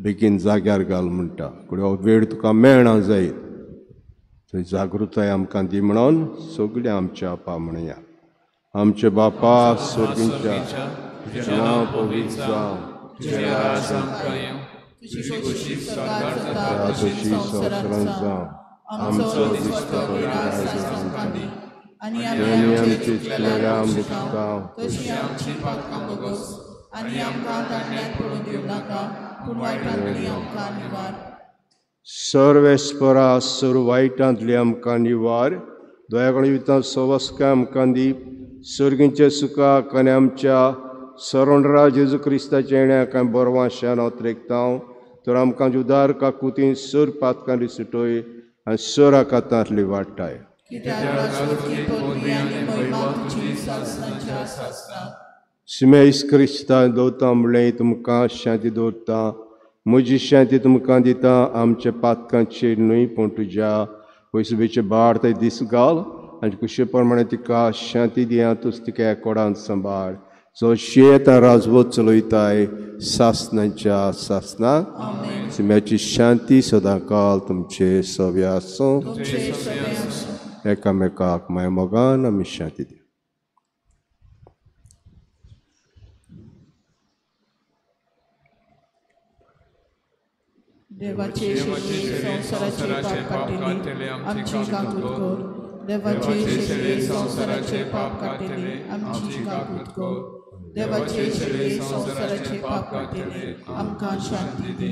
Speaker 8: बेगीन जाग्यार घाल म्हणटा. हो वेळ तुका मेळना जायत, थंय जागृताय आमकां दी म्हणून सगळें आमच्या म्हणया. आमचे बापा सर्गींच्या तुजें नांव पवित्र जावं, तुजें राज्य आमकां
Speaker 3: तुजी संवसारांत
Speaker 8: जावं. आमचो दिसता
Speaker 3: आनी
Speaker 8: आमचे चिंतलेल्या मुक्तांव
Speaker 3: तशी आमची पातकां बगस आनी आमकां तांतयात पडूं दिवं नाका, पूण वायटांतली आमकां निवार.
Speaker 8: सर्वेस्परा सर्व वायटांतली आमकां निवार. दयागण वितां सवस्काय आमकां दी. सर्गींचे सुखाक आनी आमच्या सरोंडरा जेजू क्रिस्ताच्या येण्याक आमी बरवाशान ओतरेकता. तर आमकां जुदार काकुतीन सर पातकांनी सुटोय आनी सर आकातांतली वाडटाय. सिमेस क्रिस्ता दवरता म्हणलें तुमकां शांती दवरता. म्हजी शांती तुमकां दिता. आमच्या पातकांचेर न्हय पूण तुज्या पयसुबेचे बाड थंय दीस घाल आनी कुशे प्रमाणे तिका शांती दिया. तूंच तिका एकोडांत सांबाळ. जो शेता राजवट चलयताय सासनांच्या सासनाक सिम्याची शांती सदांकाल तुमचे सव्या आसूं एकामेकाक माय मोगान आमी शांती दिवं.
Speaker 3: देवाचे संसाराचे पाप काटिले आमची काकूट कर. देवाचे संसाराचे पाप काटिले आमची काकूट कर. देवाचे संसाराचे पाप काटिले आमकां शांती दी.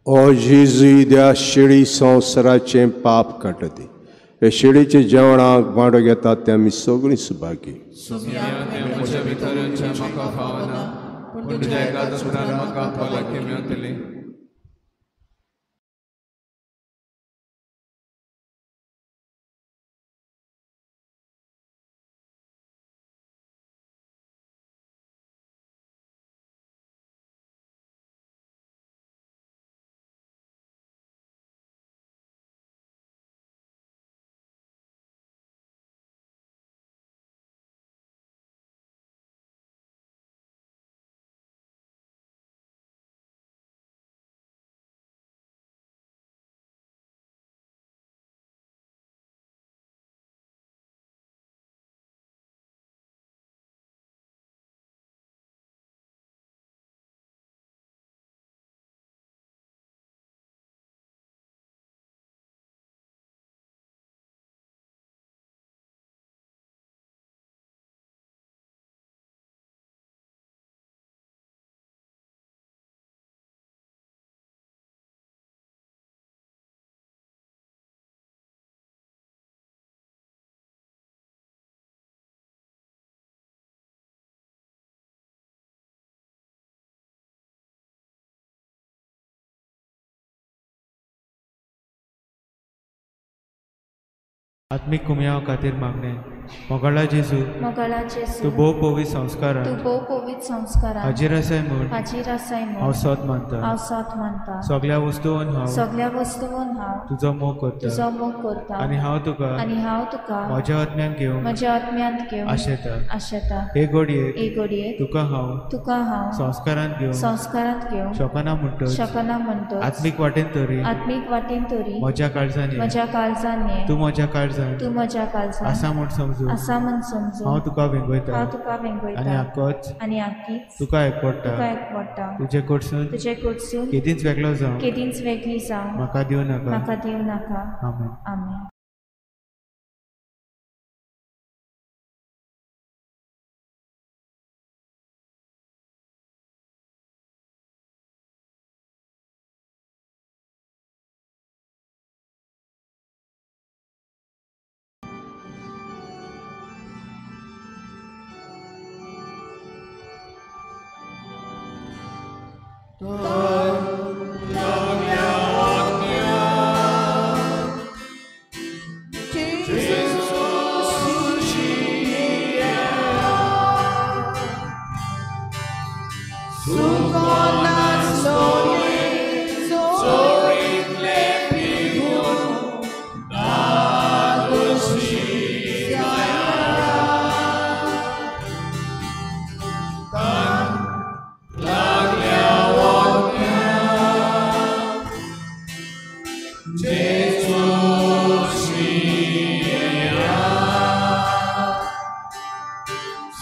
Speaker 8: ओ जेजू द्या शिडी संवसाराचे पाप काटती. हे शिडीचे जेवणाक वांटो घेतात ते आमी सगळीं सुभागी.
Speaker 1: म्हज्या भितरच्या म्हाका फावना पूण तुज्या एका सुरान म्हाका भलायकी मेळटली.
Speaker 9: आत्मिक कुमयाव खातीर मागणे. मोगाळा जेजू तूं भोव पवित संस्कारांत हाजीर आसाय म्हूण हांव सत मानता. सगळ्या वस्तूंत हांव तुजो मोग करता आनी हांव तुका म्हज्या आत्म्यान घेवन आशेता. हे घडयेक तुका हांव संस्कारांत घेवन शकना म्हणटच आत्मीक वाटेन तरी म्हज्या काळजांनी तूं म्हज्या काळजांत आसा म्हूण समजून हांव तुका वेंगयता आनी आख्खीच तुका एकवडटा. तुजे कडसून केदींच वेगळो जावं म्हाका दिवं नाका. आमेन.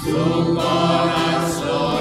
Speaker 1: Su corazón,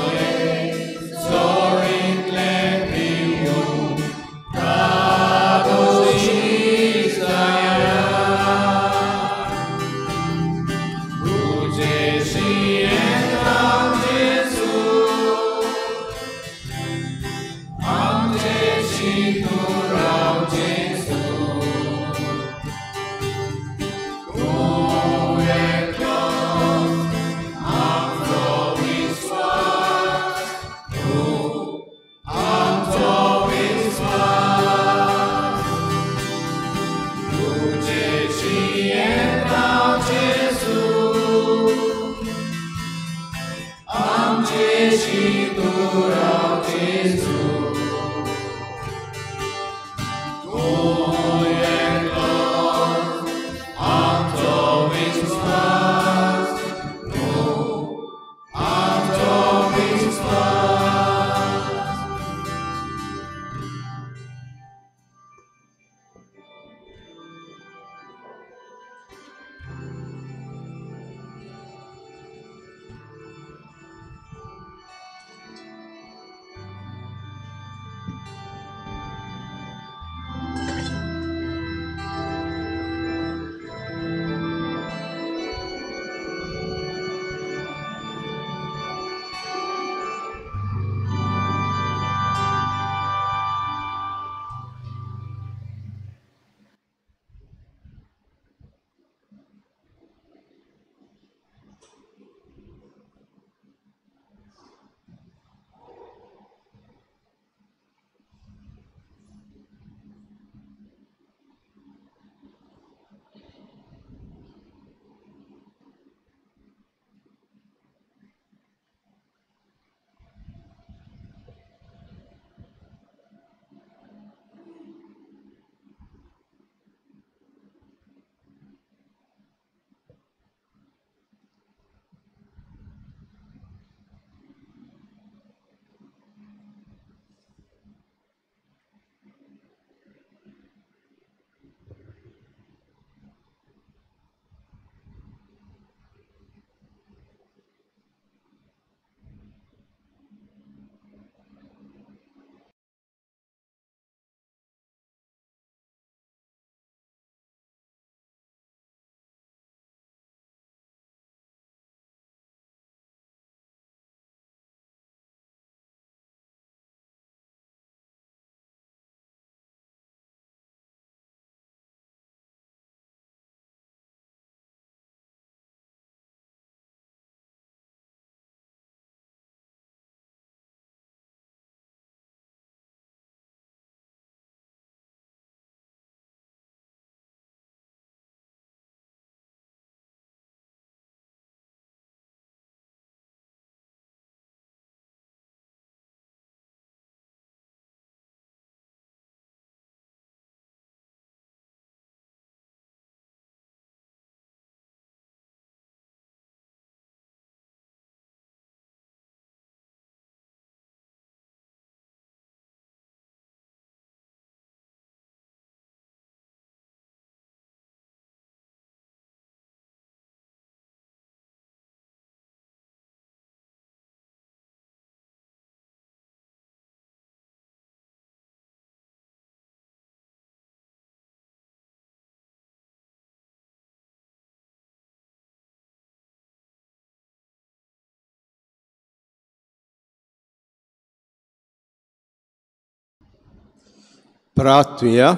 Speaker 8: प्रार्थूया.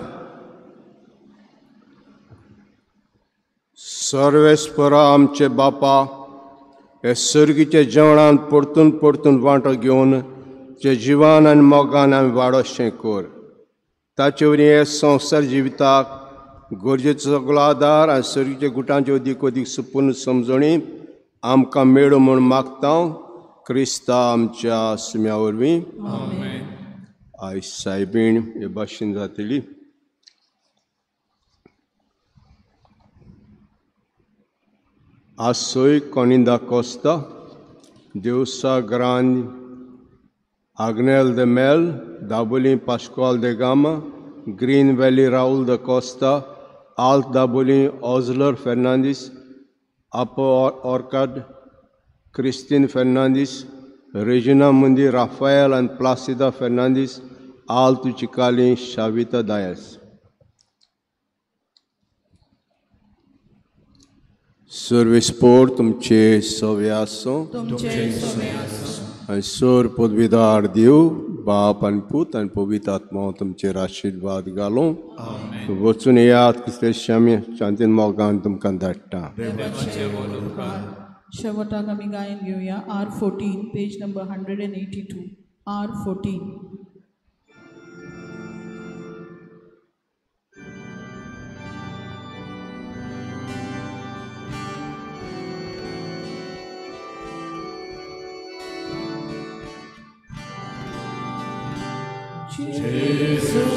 Speaker 8: सर्वेस्परा आमचे बापा, हे सर्गीचे जेवणान परतून परतून वांटो घेवन जे जिवान आनी मोगान आमी वाडोशें कर. ताचे वरी हे संवसार जिविताक गरजेचो सगळो आदार आनी सर्गीच्या गुटांची अदीक अदीक संपूर्ण समजणी आमकां मेळो म्हूण मागता. क्रिस्ता आमच्या सुम्या वरवीं. आयज सायबीण हे भाशेन जातली. Açoi Coninda Costa, Deusa Grande, Agnel de Mel, Dabolin Pascoal de Gama, Green Valley Raul da Costa, Alt Dabolin Osler Fernandes, Apo Orcad, Christine Fernandes, Regina Mundi Rafael and Placida Fernandes, Alto Chicalin Shavita Dias. सर्वेस्पोर तुमचे सवे आसूं आनी sir पदवीदार देव बाप आनी पूत आनी पवित्र आत्मा तुमचेर आशिर्वाद घालूं. वचून येयात क्रिस्ताची आमी शांतीन मोगान तुमकां धाडटा.
Speaker 3: शेवटाक आमी गायन घेवया R14 पेज नंबर 182 R14.
Speaker 10: जेजू